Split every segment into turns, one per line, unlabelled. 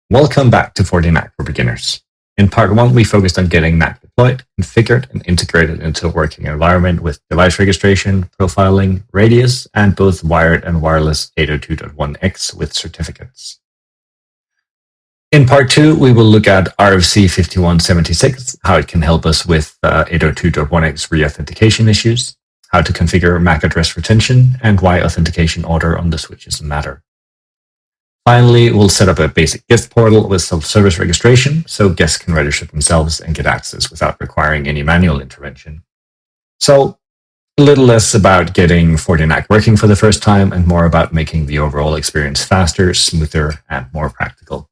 Welcome back to FortiNAC for Beginners. In part 1, we focused on getting NAC deployed, configured, and integrated into a working environment with device registration, profiling, radius, and both wired and wireless 802.1x with certificates. In part 2, we will look at RFC5176, how it can help us with 802.1x re-authentication issues, how to configure MAC address retention, and why authentication order on the switches matter. Finally, we'll set up a basic guest portal with self-service registration so guests can register themselves and get access without requiring any manual intervention. So, a little less about getting FortiNAC working for the first time and more about making the overall experience faster, smoother, and more practical.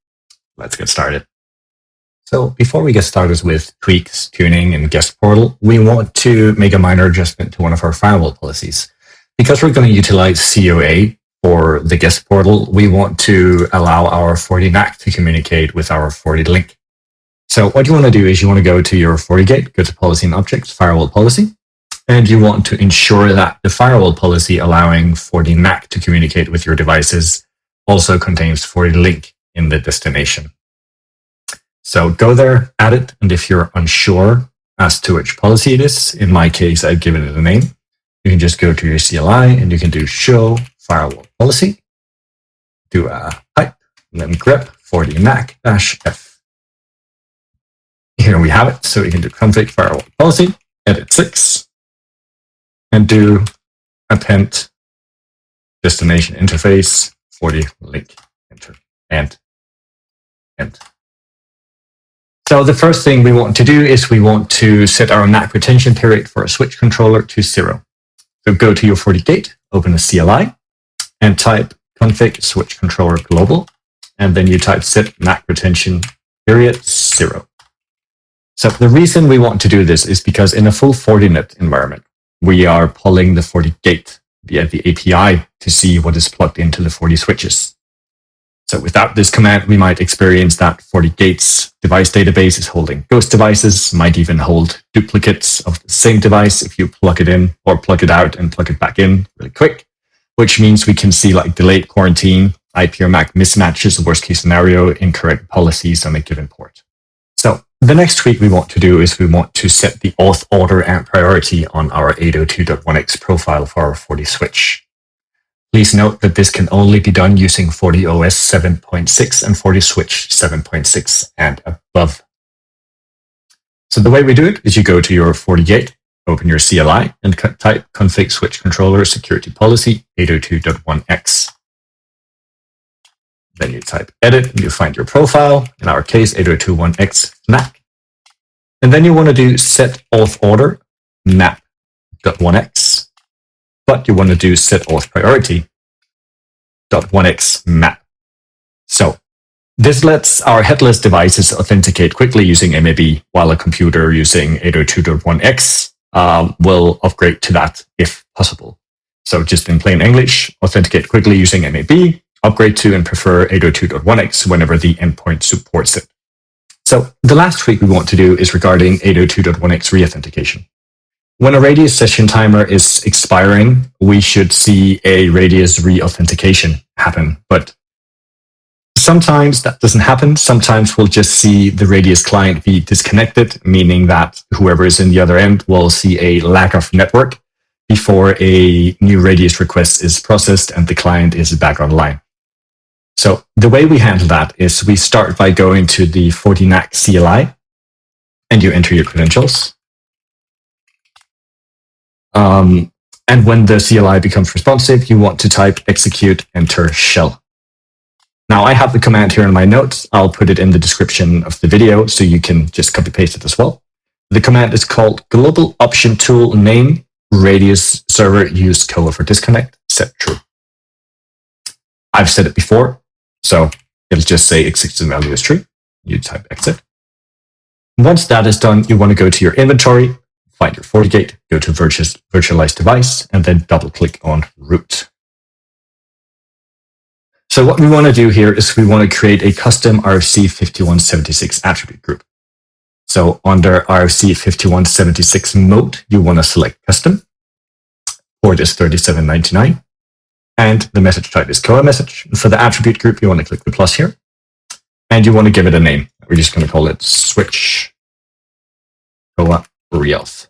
Let's get started. So, before we get started with tweaks, tuning, and guest portal, we want to make a minor adjustment to one of our firewall policies. Because we're going to utilize CoA for the guest portal, we want to allow our FortiNAC to communicate with our FortiLink. So what you want to do is you want to go to your FortiGate, go to Policy and Objects, Firewall Policy, and you want to ensure that the firewall policy allowing FortiNAC to communicate with your devices also contains FortiLink in the destination. So go there, add it, and if you're unsure as to which policy it is, in my case, I've given it a name, you can just go to your CLI and you can do show firewall policy, do a type, and then grep FortiNAC-F. Here we have it. So we can do config firewall policy, edit 6, and do append destination interface FortiLink, enter, and end. So the first thing we want to do is we want to set our NAC retention period for a switch controller to 0. So go to your FortiGate, open a CLI, and type config switch controller global, and then you type set NAC retention period 0. So the reason we want to do this is because in a full Fortinet environment, we are pulling the FortiGate via the API to see what is plugged into the Forti switches. So without this command, we might experience that FortiGate's device database is holding ghost devices, might even hold duplicates of the same device if you plug it in or plug it out and plug it back in really quick, which means we can see like delayed quarantine, IP or MAC mismatches, worst case scenario, incorrect policies on a given port. So the next tweak we want to do is we want to set the auth order and priority on our 802.1x profile for our Forti switch. Please note that this can only be done using FortiOS 7.6 and FortiSwitch 7.6 and above. So the way we do it is you go to your FortiGate, open your CLI, and type config switch controller security policy 802.1x. Then you type edit and you find your profile, in our case 802.1x NAC. And then you want to do set auth order map.1x. But you want to do set auth priority .1x map. So this lets our headless devices authenticate quickly using MAB, while a computer using 802.1x will upgrade to that if possible. So just in plain English, authenticate quickly using MAB, upgrade to and prefer 802.1x whenever the endpoint supports it. So the last tweak we want to do is regarding 802.1x re-authentication. When a radius session timer is expiring, we should see a radius re-authentication happen. But sometimes that doesn't happen. Sometimes we'll just see the radius client be disconnected, meaning that whoever is in the other end will see a lack of network before a new radius request is processed and the client is back online. So the way we handle that is we start by going to the FortiNAC CLI and you enter your credentials. And when the CLI becomes responsive, you want to type execute enter shell. Now I have the command here in my notes. I'll put it in the description of the video so you can just copy paste it as well. The command is called global option tool name radius server use CoA for disconnect set true. I've said it before, so it'll just say execution value is true. You type exit. Once that is done, you want to go to your inventory, find your FortiGate, go to virtualized device, and then double click on root. So what we want to do here is we want to create a custom RFC5176 attribute group. So under RFC5176 mode, you want to select custom. Port is 3799. And the message type is CoA message. And for the attribute group, you want to click the plus here. And you want to give it a name. We're just going to call it switch CoA Re-Auth.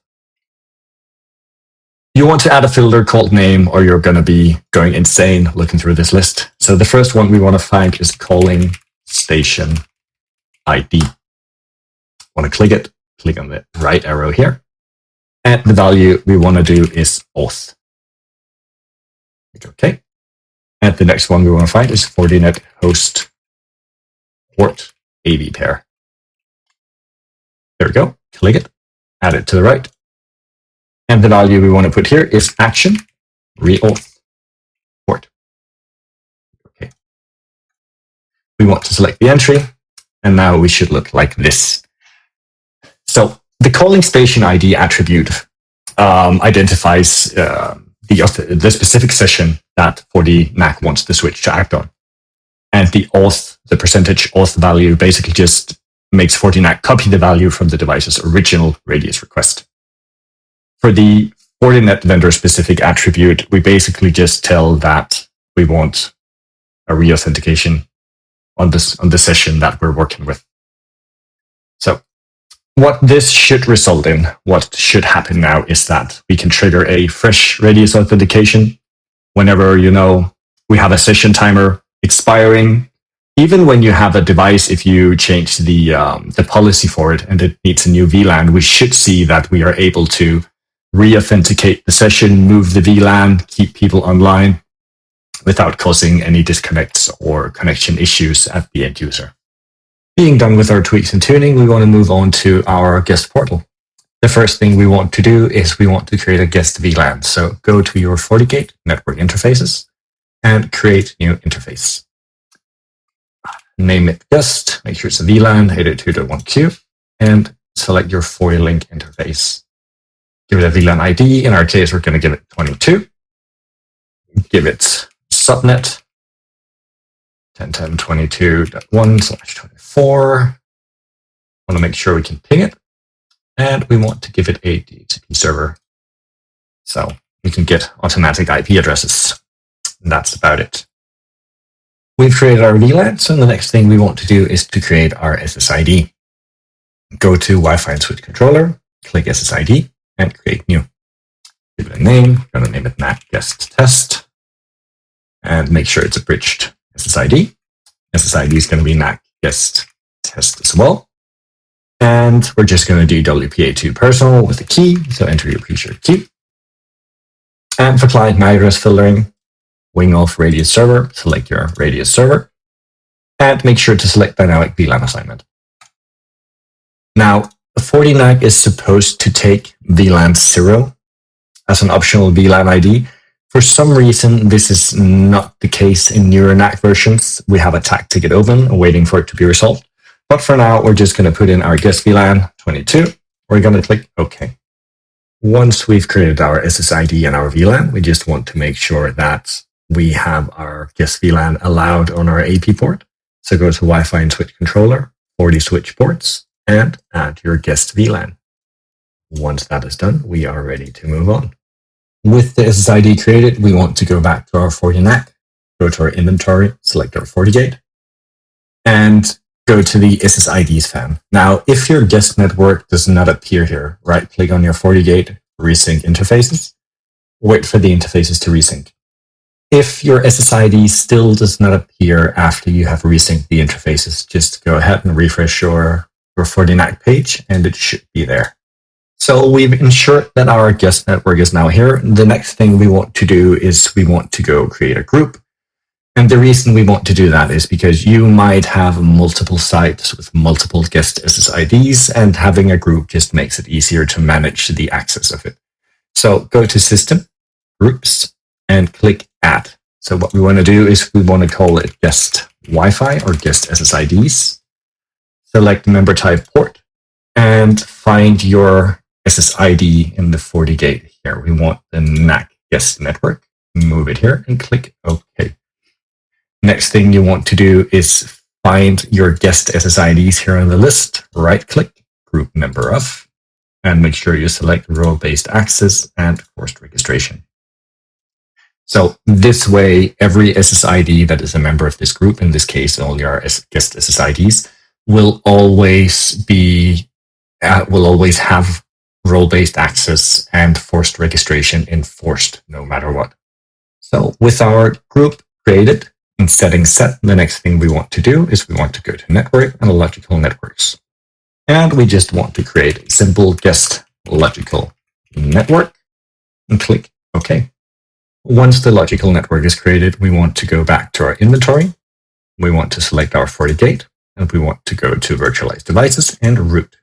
You want to add a filter called name, or you're going to be going insane looking through this list. So the first one we want to find is calling station ID. Want to click it, click on the right arrow here. And the value we want to do is auth. Okay. And the next one we want to find is FortiNet host port AV pair. There we go. Click it, add it to the right. And the value we want to put here is action Re-Auth port. Okay. We want to select the entry, and now we should look like this. So the calling station ID attribute identifies the specific session that FortiNAC wants the switch to act on. And the auth, the percentage auth value, basically just makes FortiNAC copy the value from the device's original radius request. For the Fortinet vendor-specific attribute, we basically just tell that we want a re-authentication on the session that we're working with. So what this should result in, what should happen now, is that we can trigger a fresh radius authentication whenever we have a session timer expiring. Even when you have a device, if you change the policy for it and it needs a new VLAN, we should see that we are able to re-authenticate the session, move the VLAN, keep people online without causing any disconnects or connection issues at the end user. Being done with our tweaks and tuning, we want to move on to our guest portal. The first thing we want to do is we want to create a guest VLAN. So go to your FortiGate network interfaces and create new interface. Name it guest, make sure it's a VLAN, 802.1q, and select your FortiLink interface. Give it a VLAN ID. In our case, we're going to give it 22. Give it subnet 10.10.22.1/24. Want to make sure we can ping it. And we want to give it a DHCP server, so we can get automatic IP addresses. And that's about it. We've created our VLAN, so the next thing we want to do is to create our SSID. Go to Wi-Fi and Switch Controller, click SSID, and create new. Give it a name. I'm going to name it NAC Guest Test, and make sure it's a bridged SSID. SSID is going to be NAC Guest Test as well. And we're just going to do WPA2 personal with a key, so enter your pre-shared key. And for client MAC address filtering, wing off radius server, select your radius server, and make sure to select dynamic VLAN assignment. Now, FortiNAC is supposed to take VLAN 0 as an optional VLAN ID. For some reason, this is not the case in newer NAC versions. We have a tag ticket open, waiting for it to be resolved. But for now, we're just going to put in our guest VLAN 22. We're going to click OK. Once we've created our SSID and our VLAN, we just want to make sure that we have our guest VLAN allowed on our AP port. So go to Wi-Fi and Switch Controller, 40 switch ports, and add your guest VLAN. Once that is done, we are ready to move on. With the SSID created, we want to go back to our FortiNAC, go to our inventory, select our FortiGate, and go to the SSIDs fan. Now, if your guest network does not appear here, right-click on your FortiGate, resync interfaces, wait for the interfaces to resync. If your SSID still does not appear after you have resynced the interfaces, just go ahead and refresh your FortiNAC page, and it should be there. So we've ensured that our guest network is now here. The next thing we want to do is we want to go create a group. And the reason we want to do that is because you might have multiple sites with multiple guest SSIDs, and having a group just makes it easier to manage the access of it. So go to System, Groups, and click Add. So what we want to do is we want to call it Guest Wi-Fi or Guest SSIDs. Select member type port and find your SSID in the FortiGate here. We want the NAC guest network. Move it here and click OK. Next thing you want to do is find your guest SSIDs here on the list. Right-click, Group Member Of, and make sure you select Role-Based Access and Forced Registration. So this way, every SSID that is a member of this group, in this case, only our guest SSIDs, will always have role-based access and forced registration enforced no matter what. So with our group created and settings set, the next thing we want to do is we want to go to network and logical networks. And we just want to create a simple guest logical network and click OK. Once the logical network is created, we want to go back to our inventory. We want to select our FortiGate, and we want to go to virtualized devices and root.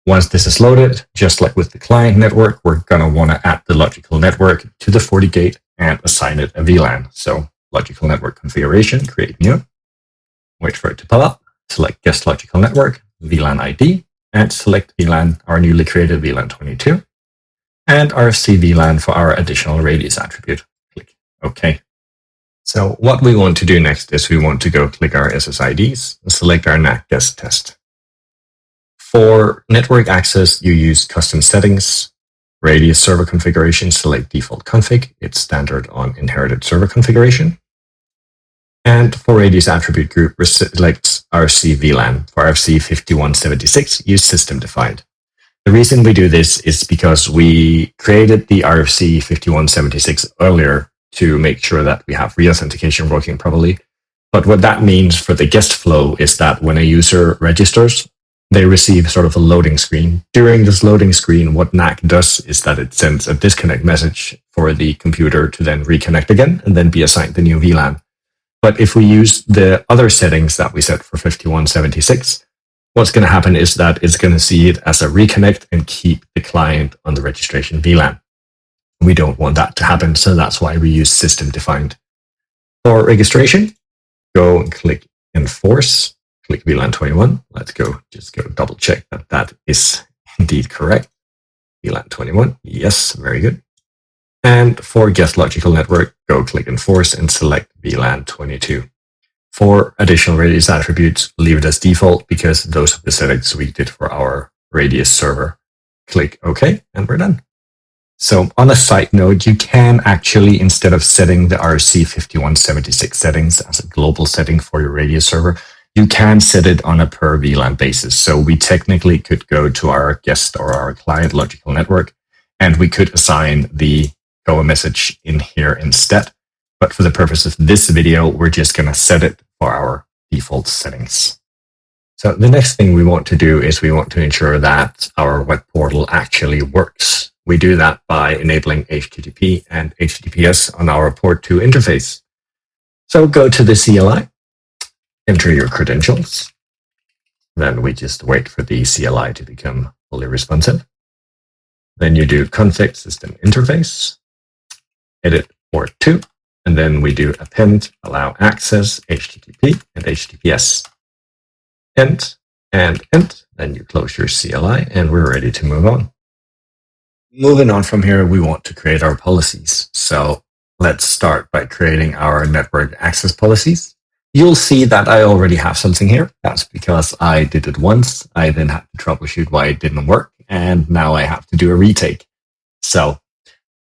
Once this is loaded, just like with the client network, we're going to want to add the logical network to the FortiGate and assign it a VLAN. So logical network configuration, create new, wait for it to pop up, select guest logical network, VLAN ID, and select VLAN, our newly created VLAN 22. And RFC VLAN for our additional radius attribute. Click OK. So what we want to do next is we want to go click our SSIDs and select our NAC guest test. For network access, you use custom settings, radius server configuration, select default config. It's standard on inherited server configuration. And for radius attribute group, select RFC VLAN. For RFC5176, use system defined. The reason we do this is because we created the RFC5176 earlier to make sure that we have re-authentication working properly. But what that means for the guest flow is that when a user registers, they receive sort of a loading screen. During this loading screen, what NAC does is that it sends a disconnect message for the computer to then reconnect again and then be assigned the new VLAN. But if we use the other settings that we set for 5176, what's going to happen is that it's going to see it as a reconnect and keep the client on the registration VLAN. We don't want that to happen, so that's why we use system defined. For registration, go and click enforce, click VLAN 21. Let's just go double check that that is indeed correct. VLAN 21, yes, very good. And for guest logical network, go click enforce and select VLAN 22. For additional radius attributes, leave it as default because those are the settings we did for our radius server. Click OK, and we're done. So on a side note, you can actually, instead of setting the RFC5176 settings as a global setting for your radius server, you can set it on a per VLAN basis. So we technically could go to our guest or our client logical network, and we could assign the CoA message in here instead. But for the purpose of this video, we're just going to set it for our default settings. So the next thing we want to do is we want to ensure that our web portal actually works. We do that by enabling HTTP and HTTPS on our Part2 interface. So go to the CLI, enter your credentials. Then we just wait for the CLI to become fully responsive. Then you do config system interface, edit Part2. And then we do append, allow access, HTTP and HTTPS. End and end. Then you close your CLI and we're ready to move on. Moving on from here, we want to create our policies. So let's start by creating our network access policies. You'll see that I already have something here. That's because I did it once. I then had to troubleshoot why it didn't work. And now I have to do a retake. So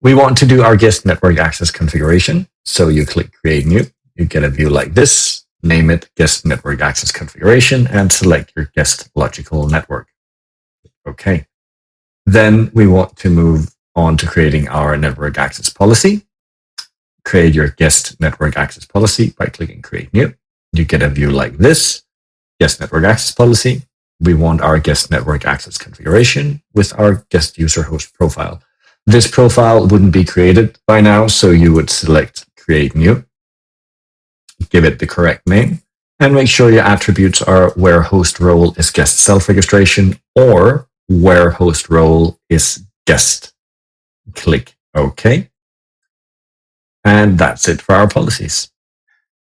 we want to do our guest network access configuration. So you click create new, you get a view like this, name it guest network access configuration and select your guest logical network. Okay. Then we want to move on to creating our network access policy. Create your guest network access policy by clicking create new. You get a view like this, guest network access policy. We want our guest network access configuration with our guest user host profile. This profile wouldn't be created by now, so you would select create new, give it the correct name, and make sure your attributes are where host role is guest self-registration or where host role is guest. Click OK. And that's it for our policies.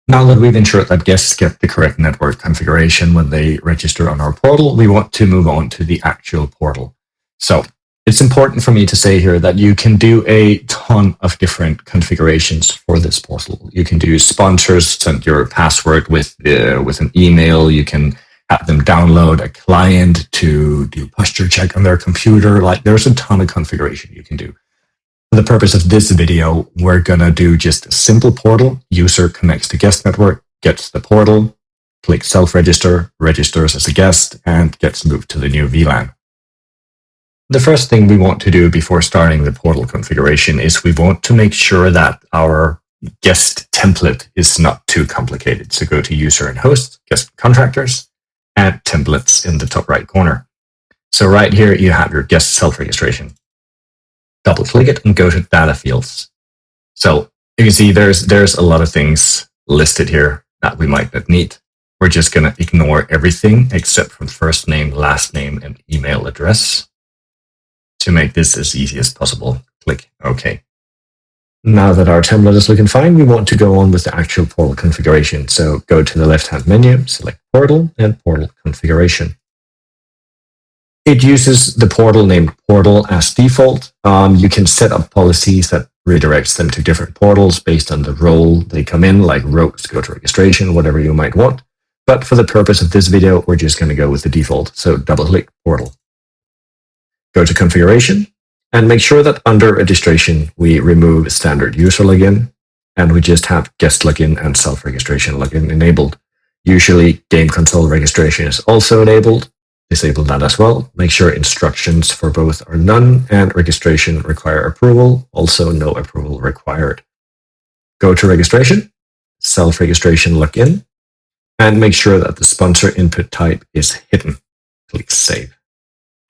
Now that we've ensured that guests get the correct network configuration when they register on our portal, we want to move on to the actual portal. So it's important for me to say here that you can do a ton of different configurations for this portal. You can do sponsors, send your password with an email. You can have them download a client to do posture check on their computer. Like there's a ton of configuration you can do. For the purpose of this video, we're gonna do just a simple portal. User connects to guest network, gets the portal, clicks self-register, registers as a guest, and gets moved to the new VLAN. The first thing we want to do before starting the portal configuration is we want to make sure that our guest template is not too complicated. So go to user and host, guest contractors, and templates in the top right corner. So right here, you have your guest self-registration. Double click it and go to data fields. So you can see there's a lot of things listed here that we might not need. We're just going to ignore everything except from first name, last name, and email address. To make this as easy as possible, click OK. Now that our template is looking fine, we want to go on with the actual portal configuration. So go to the left-hand menu, select Portal and Portal Configuration. It uses the portal named Portal as default. You can set up policies that redirects them to different portals based on the role they come in, like rows go to registration, whatever you might want. But for the purpose of this video, we're just going to go with the default. So double-click Portal. Go to Configuration and make sure that under registration, we remove standard user login and we just have guest login and self-registration login enabled. Usually, game console registration is also enabled. Disable that as well. Make sure instructions for both are none and registration require approval. Also, no approval required. Go to registration, self-registration login, and make sure that the sponsor input type is hidden. Click Save.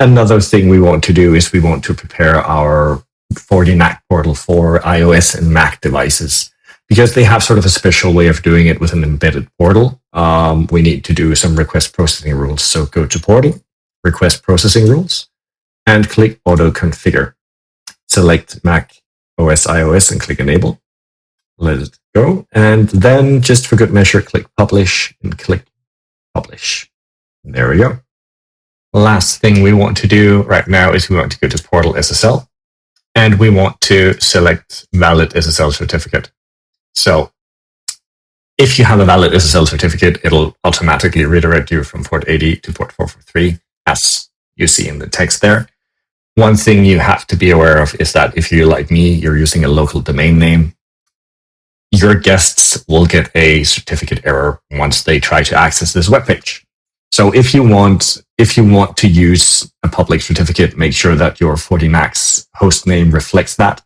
Another thing we want to do is we want to prepare our FortiNAC portal for iOS and Mac devices. Because they have sort of a special way of doing it with an embedded portal, we need to do some request processing rules. So go to Portal, Request Processing Rules, and click Auto Configure. Select Mac OS iOS and click Enable. Let it go. And then just for good measure, click Publish and click Publish. And there we go. Last thing we want to do right now is we want to go to Portal SSL, and we want to select Valid SSL Certificate. So if you have a valid SSL certificate, it'll automatically redirect you from port 80 to port 443, as you see in the text there. One thing you have to be aware of is that if you, like me, you're using a local domain name, your guests will get a certificate error once they try to access this webpage. So if you want to use a public certificate, make sure that your FortiNAC's host name reflects that.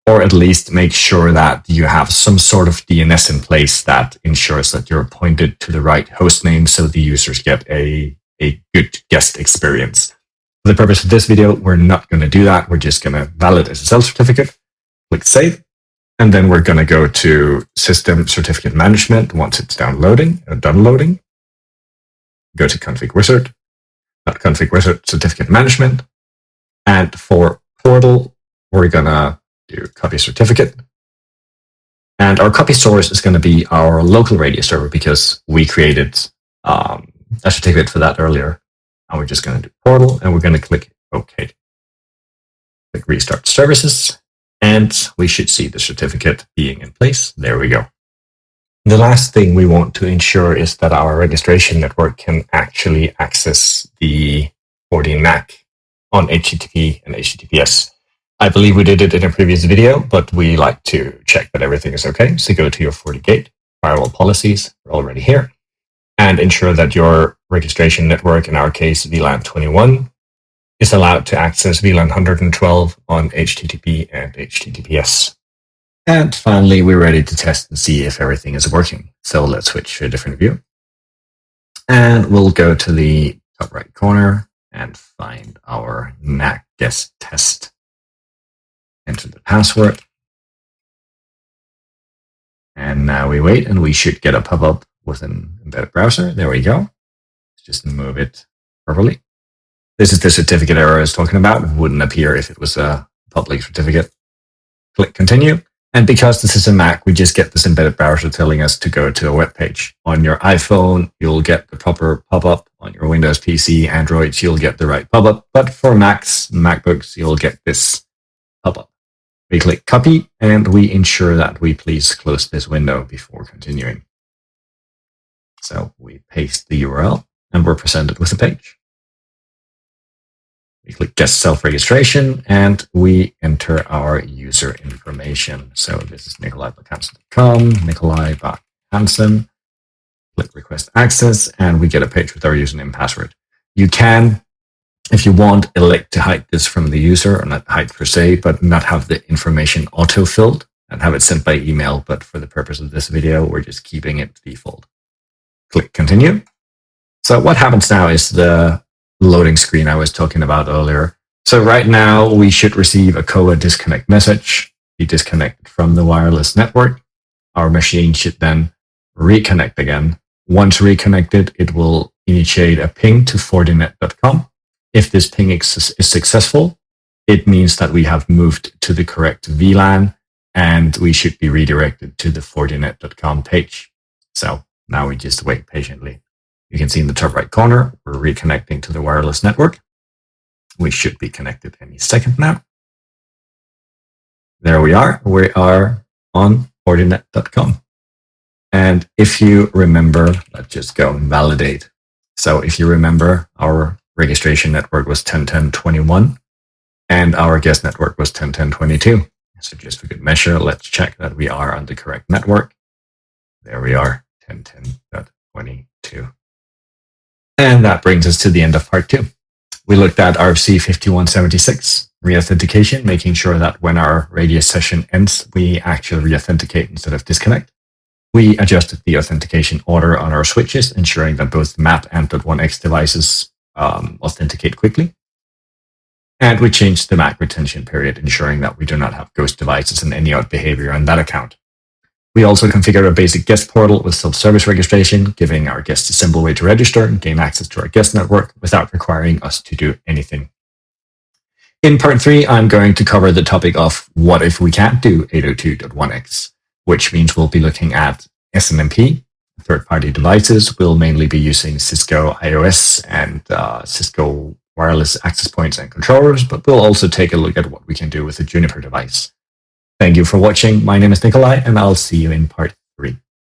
Or at least make sure that you have some sort of DNS in place that ensures that you're pointed to the right host name so the users get a good guest experience. For the purpose of this video, we're not going to do that. We're just going to valid SSL certificate, click Save, and then we're going to go to System Certificate Management once it's done loading. Go to Config Wizard, Certificate Management, and for Portal, we're going to do copy certificate. And our copy source is going to be our local radio server because we created a certificate for that earlier. And we're just going to do Portal and we're going to click OK. Click Restart Services and we should see the certificate being in place. There we go. The last thing we want to ensure is that our registration network can actually access the FortiNAC on HTTP and HTTPS. I believe we did it in a previous video, but we like to check that everything is okay. So go to your FortiGate firewall policies, we're already here, and ensure that your registration network, in our case VLAN 21, is allowed to access VLAN 112 on HTTP and HTTPS. And finally, we're ready to test and see if everything is working. So let's switch to a different view. And we'll go to the top right corner and find our MAC guest test. Enter the password. And now we wait and we should get a pop-up with an embedded browser. There we go. Let's just move it properly. This is the certificate error I was talking about. It wouldn't appear if it was a public certificate. Click Continue. And because this is a Mac, we just get this embedded browser telling us to go to a web page. On your iPhone, you'll get the proper pop-up. On your Windows PC, Androids, you'll get the right pop-up. But for Macs and MacBooks, you'll get this pop-up. We click Copy, and we ensure that we please close this window before continuing. So we paste the URL, and we're presented with a page. We click Get Self-Registration, and we enter our user information. So this is NikolaiBach-Hansen.com, Nikolai Bach-Hansen. Click Request Access, and we get a page with our username and password. You can, if you want, elect to hide this from the user, or not hide per se, but not have the information auto-filled and have it sent by email. But for the purpose of this video, we're just keeping it default. Click Continue. So what happens now is the loading screen I was talking about earlier. So right now we should receive a CoA disconnect message, be disconnected from the wireless network. Our machine should then reconnect again. Once reconnected, it will initiate a ping to FortiNet.com. If this ping is successful, it means that we have moved to the correct VLAN and we should be redirected to the FortiNet.com page. So now we just wait patiently. You can see in the top right corner, we're reconnecting to the wireless network. We should be connected any second now. There we are. We are on FortiNet.com. And if you remember, let's just go and validate. So if you remember, our registration network was 10.10.21 and our guest network was 10.10.22. So just for good measure, let's check that we are on the correct network. There we are, 10.10.22. And that brings us to the end of part 2. We looked at RFC5176 Re-Authentication, making sure that when our radius session ends, we actually re-authenticate instead of disconnect. We adjusted the authentication order on our switches, ensuring that both MAP and .1x devices authenticate quickly. And we changed the MAC retention period, ensuring that we do not have ghost devices and any odd behavior on that account. We also configured a basic guest portal with self-service registration, giving our guests a simple way to register and gain access to our guest network without requiring us to do anything. In part 3, I'm going to cover the topic of what if we can't do 802.1x, which means we'll be looking at SNMP. Third-party devices will mainly be using Cisco iOS and Cisco wireless access points and controllers, but we'll also take a look at what we can do with a Juniper device. Thank you for watching. My name is Nikolai, and I'll see you in part 3.